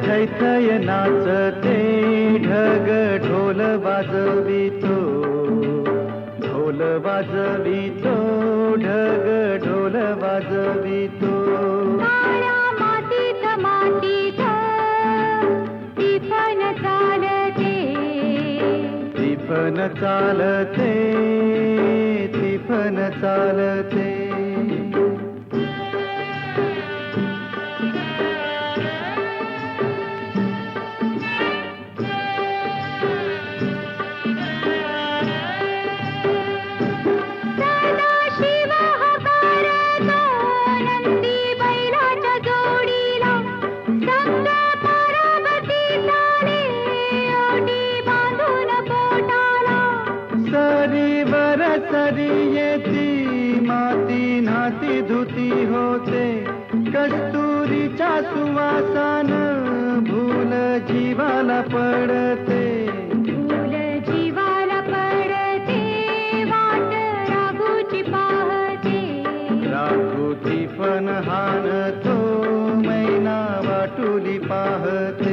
थै थै नाचते ढग ढोल वाजवितो, ढोल वाजवितो ढग ढोल वाजवितो. काळ्या मातीत मातीत टिपण चालते, टिपण चालते, टिपण चालते. सदाशिव हकारतो नंदी बैलाच्या जोडीला, संग पार्वती चाले ओटी बांधून पोटाला. सरीवर सरी येती माती नाती धुती होते, कस्तुरीच्या सुवासान भूल जीवाला पडते. फूल जीवाला पडते, वाट राघूची पाहते. राघुती पण हानतो मैना वाटुली पाहते.